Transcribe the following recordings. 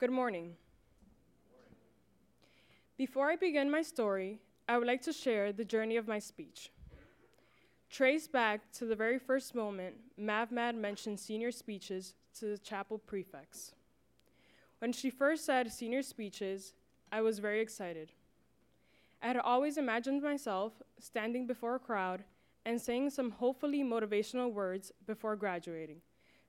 Good morning. Before I begin my story, I would like to share the journey of my speech. Trace back to the very first moment MavMad mentioned senior speeches to the chapel prefects. When she first said senior speeches, I was very excited. I had always imagined myself standing before a crowd and saying some hopefully motivational words before graduating,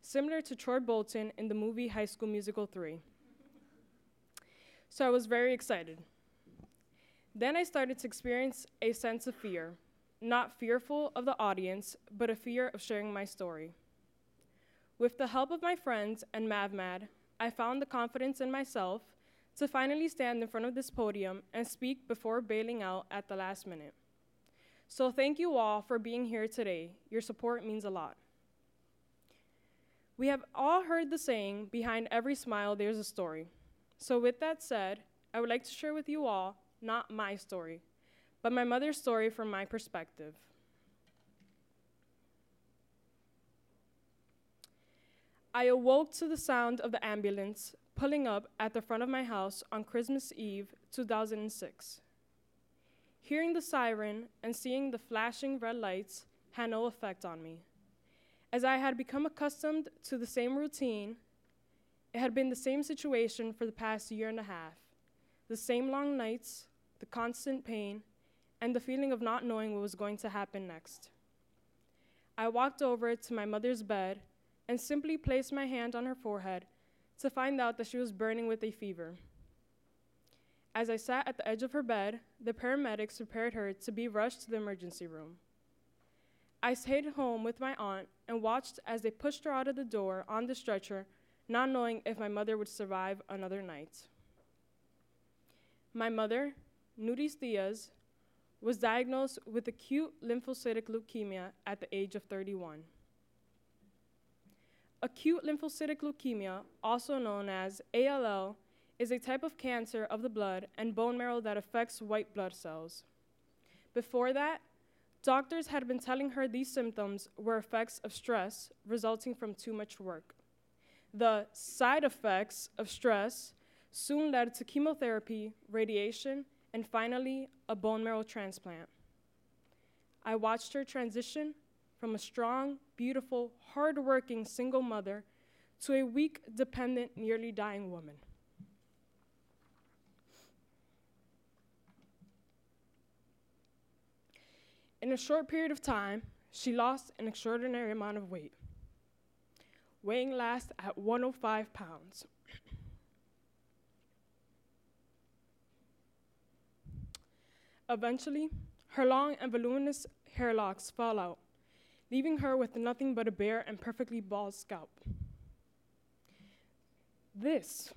similar to Troy Bolton in the movie High School Musical 3. So I was very excited. Then I started to experience a sense of fear, not fearful of the audience, but a fear of sharing my story. With the help of my friends and MavMad, I found the confidence in myself to finally stand in front of this podium and speak before bailing out at the last minute. So thank you all for being here today. Your support means a lot. We have all heard the saying, behind every smile there's a story. So with that said, I would like to share with you all, not my story, but my mother's story from my perspective. I awoke to the sound of the ambulance pulling up at the front of my house on Christmas Eve, 2006. Hearing the siren and seeing the flashing red lights had no effect on me. As I had become accustomed to the same routine, it had been the same situation for the past year and a half. The same long nights, the constant pain, and the feeling of not knowing what was going to happen next. I walked over to my mother's bed and simply placed my hand on her forehead to find out that she was burning with a fever. As I sat at the edge of her bed, the paramedics prepared her to be rushed to the emergency room. I stayed home with my aunt and watched as they pushed her out of the door on the stretcher, not knowing if my mother would survive another night. My mother, Nuryelis Diaz, was diagnosed with acute lymphocytic leukemia at the age of 31. Acute lymphocytic leukemia, also known as ALL, is a type of cancer of the blood and bone marrow that affects white blood cells. Before that, doctors had been telling her these symptoms were effects of stress resulting from too much work. The side effects of stress soon led to chemotherapy, radiation, and finally, a bone marrow transplant. I watched her transition from a strong, beautiful, hardworking single mother to a weak, dependent, nearly dying woman. In a short period of time, she lost an extraordinary amount of weight, weighing last at 105 pounds. Eventually, her long and voluminous hair locks fell out, leaving her with nothing but a bare and perfectly bald scalp. This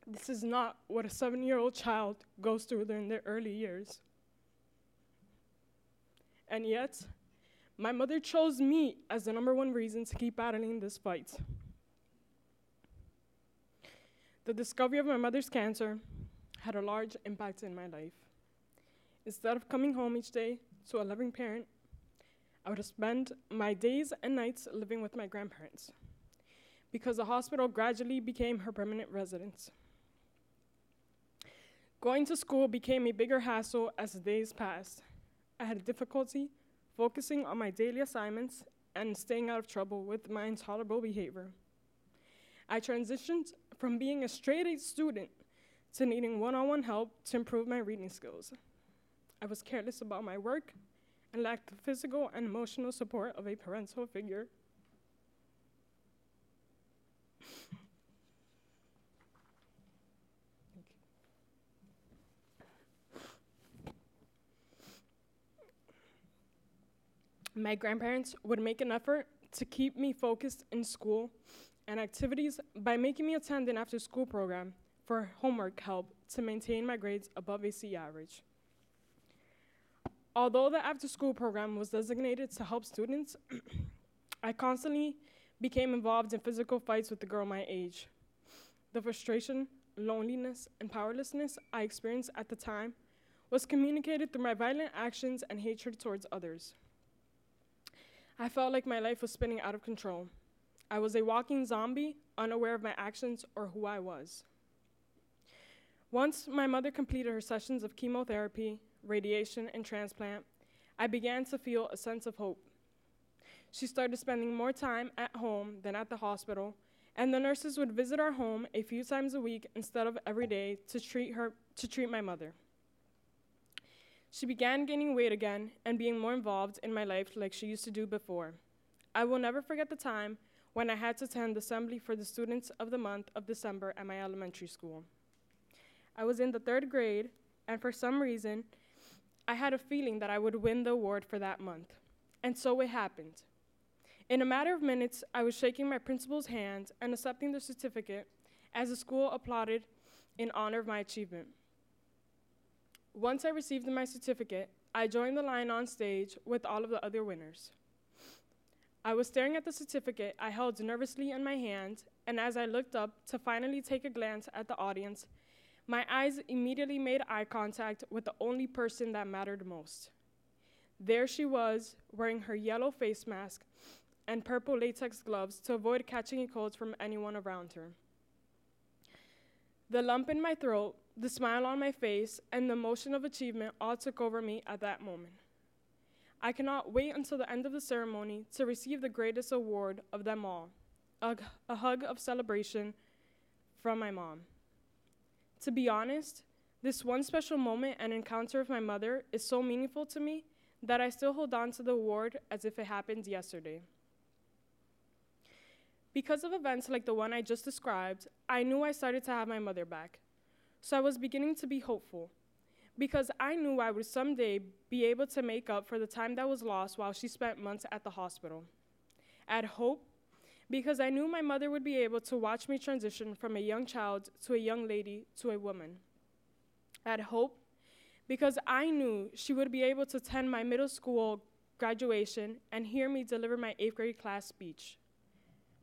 This is not what a 7-year-old child goes through during their early years. And yet, my mother chose me as the number one reason to keep battling this fight. The discovery of my mother's cancer had a large impact in my life. Instead of coming home each day to a loving parent, I would spend my days and nights living with my grandparents, because the hospital gradually became her permanent residence. Going to school became a bigger hassle as the days passed. I had difficulty focusing on my daily assignments and staying out of trouble with my intolerable behavior. I transitioned from being a straight-A student to needing one-on-one help to improve my reading skills. I was careless about my work and lacked the physical and emotional support of a parental figure. My grandparents would make an effort to keep me focused in school and activities by making me attend an after-school program for homework help to maintain my grades above a C average. Although the after-school program was designated to help students, I constantly became involved in physical fights with the girl my age, The frustration, loneliness, and powerlessness I experienced at the time was communicated through my violent actions and hatred towards others. I felt like my life was spinning out of control. I was a walking zombie, unaware of my actions or who I was. Once my mother completed her sessions of chemotherapy, radiation, and transplant, I began to feel a sense of hope. She started spending more time at home than at the hospital, and the nurses would visit our home a few times a week instead of every day to treat my mother. She began gaining weight again and being more involved in my life like she used to do before. I will never forget the time when I had to attend assembly for the students of the month of December at my elementary school. I was in the 3rd grade, and for some reason, I had a feeling that I would win the award for that month. And so it happened. In a matter of minutes, I was shaking my principal's hand and accepting the certificate as the school applauded in honor of my achievement. Once I received my certificate, I joined the line on stage with all of the other winners. I was staring at the certificate I held nervously in my hand, and as I looked up to finally take a glance at the audience, my eyes immediately made eye contact with the only person that mattered most. There she was, wearing her yellow face mask and purple latex gloves to avoid catching a cold from anyone around her. The lump in my throat, the smile on my face, and the emotion of achievement all took over me at that moment. I cannot wait until the end of the ceremony to receive the greatest award of them all, a hug of celebration from my mom. To be honest, this one special moment and encounter with my mother is so meaningful to me that I still hold on to the award as if it happened yesterday. Because of events like the one I just described, I knew I started to have my mother back. So I was beginning to be hopeful, because I knew I would someday be able to make up for the time that was lost while she spent months at the hospital. I had hope because I knew my mother would be able to watch me transition from a young child to a young lady to a woman. I had hope because I knew she would be able to attend my middle school graduation and hear me deliver my 8th grade class speech.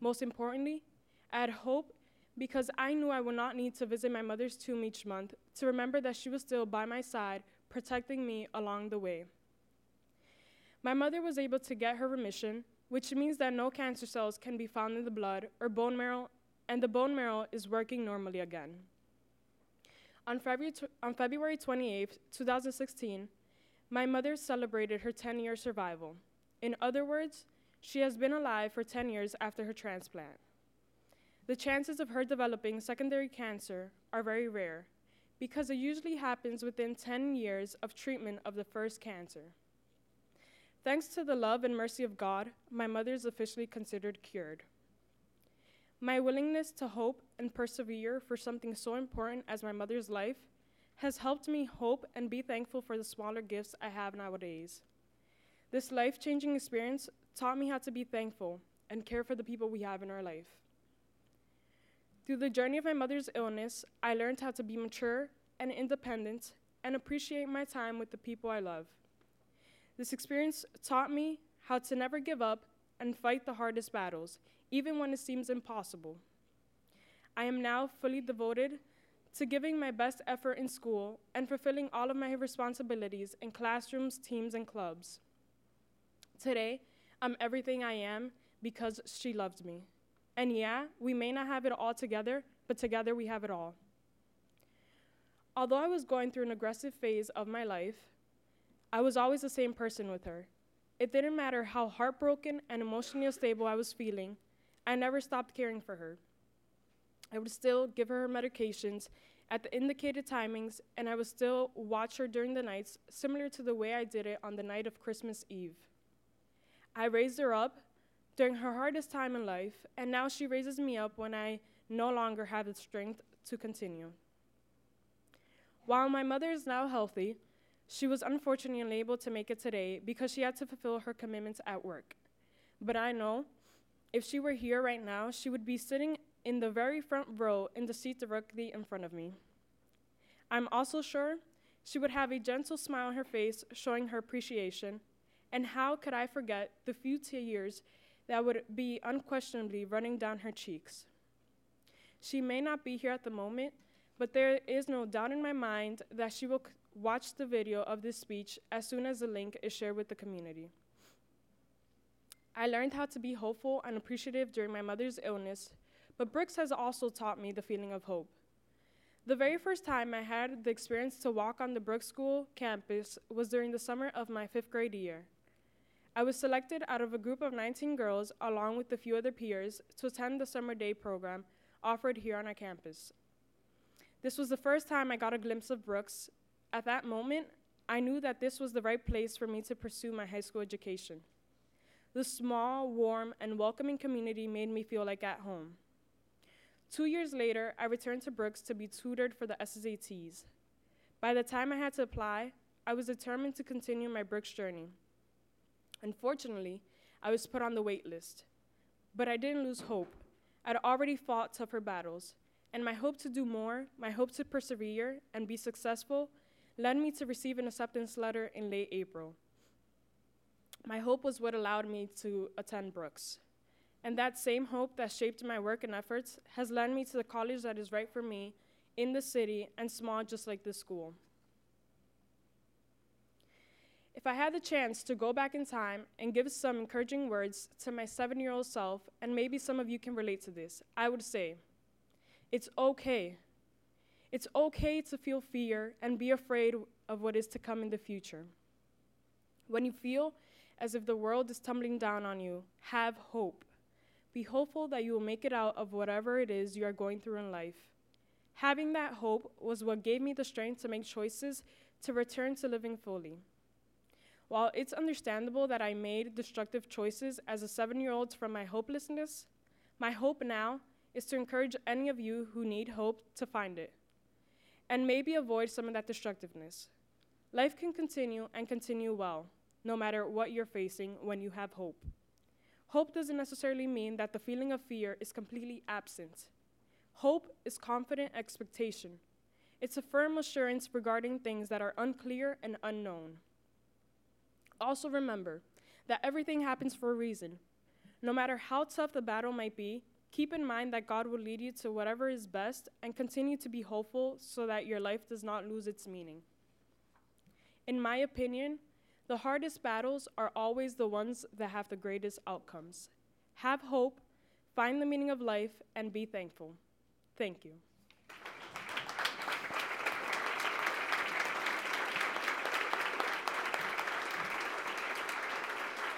Most importantly, I had hope because I knew I would not need to visit my mother's tomb each month to remember that she was still by my side, protecting me along the way. My mother was able to get her remission, which means that no cancer cells can be found in the blood or bone marrow, and the bone marrow is working normally again. On February 28, 2016, my mother celebrated her 10-year survival. In other words, she has been alive for 10 years after her transplant. The chances of her developing secondary cancer are very rare because it usually happens within 10 years of treatment of the first cancer. Thanks to the love and mercy of God, my mother is officially considered cured. My willingness to hope and persevere for something so important as my mother's life has helped me hope and be thankful for the smaller gifts I have nowadays. This life-changing experience taught me how to be thankful and care for the people we have in our life. Through the journey of my mother's illness, I learned how to be mature and independent and appreciate my time with the people I love. This experience taught me how to never give up and fight the hardest battles, even when it seems impossible. I am now fully devoted to giving my best effort in school and fulfilling all of my responsibilities in classrooms, teams, and clubs. Today, I'm everything I am because she loved me. And yeah, we may not have it all together, but together we have it all. Although I was going through an aggressive phase of my life, I was always the same person with her. It didn't matter how heartbroken and emotionally unstable I was feeling, I never stopped caring for her. I would still give her her medications at the indicated timings, and I would still watch her during the nights, similar to the way I did it on the night of Christmas Eve. I raised her up during her hardest time in life, and now she raises me up when I no longer have the strength to continue. While my mother is now healthy, she was unfortunately unable to make it today because she had to fulfill her commitments at work. But I know if she were here right now, she would be sitting in the very front row in the seat directly in front of me. I'm also sure she would have a gentle smile on her face showing her appreciation, and how could I forget the few tears that would be unquestionably running down her cheeks. She may not be here at the moment, but there is no doubt in my mind that she will watch the video of this speech as soon as the link is shared with the community. I learned how to be hopeful and appreciative during my mother's illness, but Brooks has also taught me the feeling of hope. The very first time I had the experience to walk on the Brooks School campus was during the summer of my 5th grade year. I was selected out of a group of 19 girls, along with a few other peers, to attend the summer day program offered here on our campus. This was the first time I got a glimpse of Brooks. At that moment, I knew that this was the right place for me to pursue my high school education. The small, warm, and welcoming community made me feel like at home. 2 years later, I returned to Brooks to be tutored for the SATs. By the time I had to apply, I was determined to continue my Brooks journey. Unfortunately, I was put on the wait list. But I didn't lose hope. I'd already fought tougher battles, and my hope to do more, my hope to persevere and be successful, led me to receive an acceptance letter in late April. My hope was what allowed me to attend Brooks. And that same hope that shaped my work and efforts has led me to the college that is right for me, in the city, and small just like this school. If I had the chance to go back in time and give some encouraging words to my 7-year-old self, and maybe some of you can relate to this, I would say, it's okay. It's okay to feel fear and be afraid of what is to come in the future. When you feel as if the world is tumbling down on you, have hope. Be hopeful that you will make it out of whatever it is you are going through in life. Having that hope was what gave me the strength to make choices to return to living fully. While it's understandable that I made destructive choices as a 7-year-old from my hopelessness, my hope now is to encourage any of you who need hope to find it, and maybe avoid some of that destructiveness. Life can continue and continue well, no matter what you're facing when you have hope. Hope doesn't necessarily mean that the feeling of fear is completely absent. Hope is confident expectation. It's a firm assurance regarding things that are unclear and unknown. Also remember that everything happens for a reason. No matter how tough the battle might be, keep in mind that God will lead you to whatever is best, and continue to be hopeful so that your life does not lose its meaning. In my opinion, the hardest battles are always the ones that have the greatest outcomes. Have hope, find the meaning of life, and be thankful. Thank you.